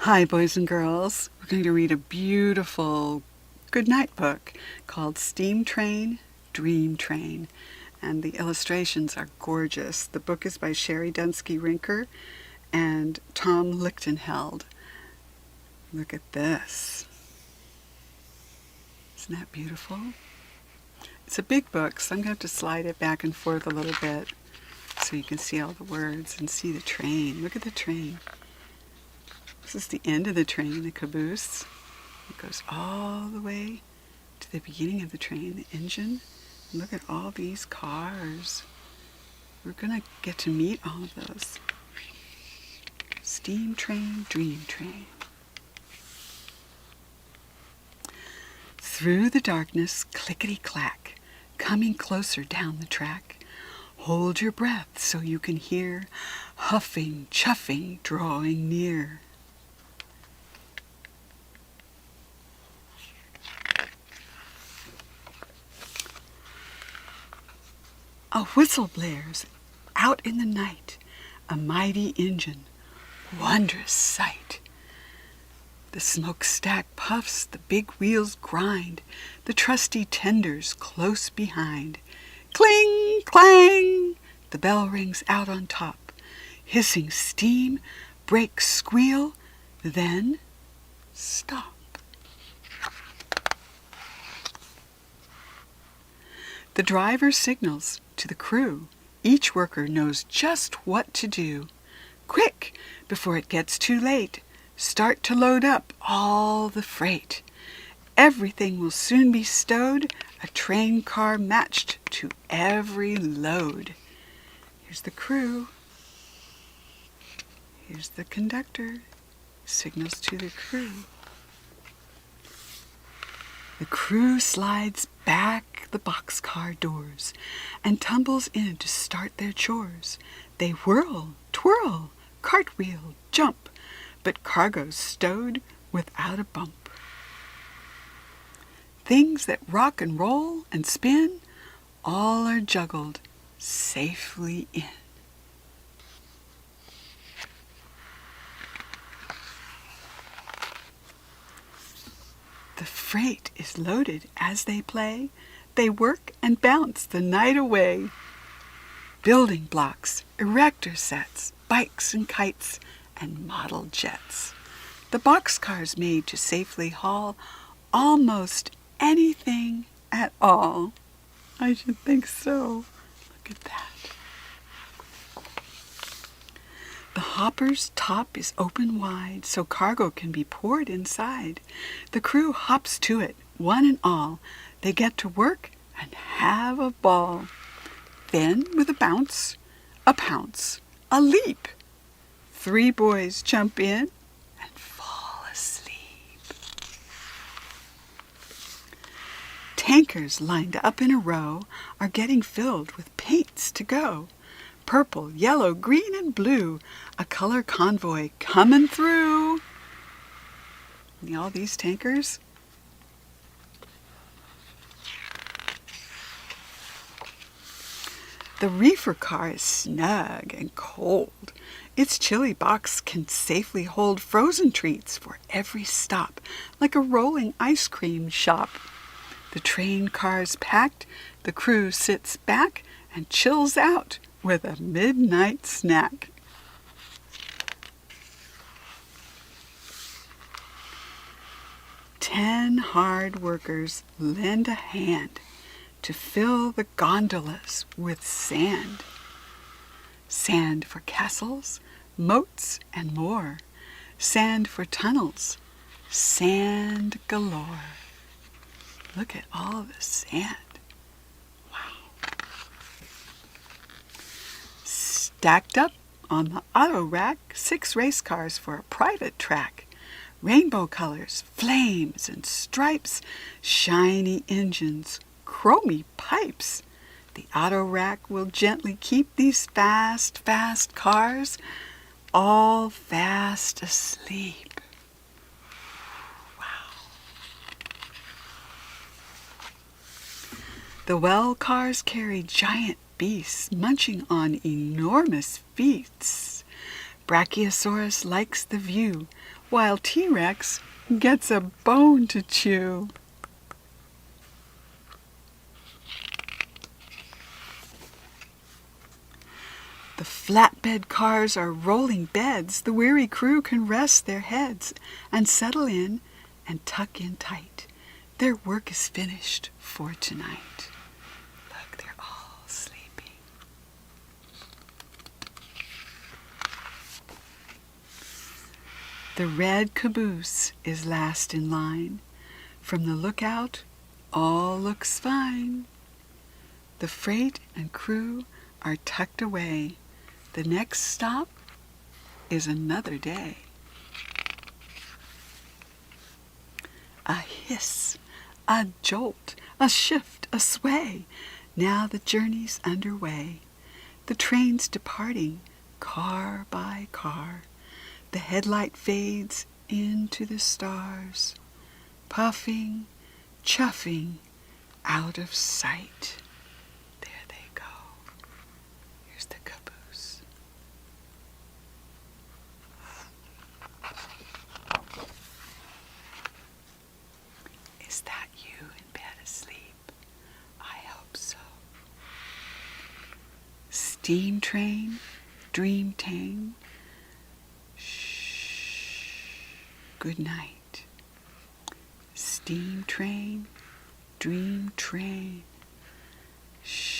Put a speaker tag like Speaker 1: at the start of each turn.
Speaker 1: Hi, boys and girls. We're going to read a beautiful goodnight book called Steam Train, Dream Train. And the illustrations are gorgeous. The book is by Sherry Dunsky-Rinker and Tom Lichtenheld. Look at this. Isn't that beautiful? It's a big book, so I'm going to have to slide it back and forth a little bit so you can see all the words and see the train. Look at the train. This is the end of the train, the caboose. It goes all the way to the beginning of the train, the engine. And look at all these cars. We're going to get to meet all of those. Steam train, dream train. Through the darkness, clickety-clack, coming closer down the track. Hold your breath so you can hear huffing, chuffing, drawing near. A whistle blares out in the night, a mighty engine, wondrous sight. The smokestack puffs, the big wheels grind, the trusty tenders close behind. Cling, clang, the bell rings out on top. Hissing steam, brakes squeal, then stop. The driver signals to the crew. Each worker knows just what to do. Quick, before it gets too late, start to load up all the freight. Everything will soon be stowed, a train car matched to every load. Here's the crew. Here's the conductor. Signals to the crew. The crew slides back the boxcar doors and tumbles in to start their chores. They whirl, twirl, cartwheel, jump, but cargo's stowed without a bump. Things that rock and roll and spin, all are juggled safely in. The freight is loaded as they play. They work and bounce the night away. Building blocks, erector sets, bikes and kites, and model jets. The boxcars made to safely haul almost anything at all. I should think so. Look at that. The hopper's top is open wide so cargo can be poured inside. The crew hops to it, one and all. They get to work and have a ball. Then, with a bounce, a pounce, a leap, 3 boys jump in and fall asleep. Tankers lined up in a row are getting filled with paints to go. Purple, yellow, green, and blue, a color convoy coming through. And all these tankers. The reefer car is snug and cold. Its chilly box can safely hold frozen treats for every stop, like a rolling ice cream shop. The train car's packed, the crew sits back and chills out with a midnight snack. Ten hard workers lend a hand to fill the gondolas with sand. Sand for castles, moats, and more. Sand for tunnels, sand galore. Look at all the sand. Stacked up on the auto rack, 6 race cars for a private track. Rainbow colors, flames and stripes, shiny engines, chromy pipes. The auto rack will gently keep these fast, fast cars all fast asleep. Wow. The well cars carry giant beasts munching on enormous feasts. Brachiosaurus likes the view, while T-Rex gets a bone to chew. The flatbed cars are rolling beds. The weary crew can rest their heads and settle in and tuck in tight. Their work is finished for tonight. Look, they're all sleeping. The red caboose is last in line. From the lookout, all looks fine. The freight and crew are tucked away. The next stop is another day. A hiss, a jolt, a shift, a sway. Now the journey's underway. The train's departing, car by car. The headlight fades into the stars. Puffing, chuffing, out of sight. There they go. Here's the caboose. Is that you in bed asleep? I hope so. Steam train, dream tang. Shh. Good night. Steam train, dream train. Shh.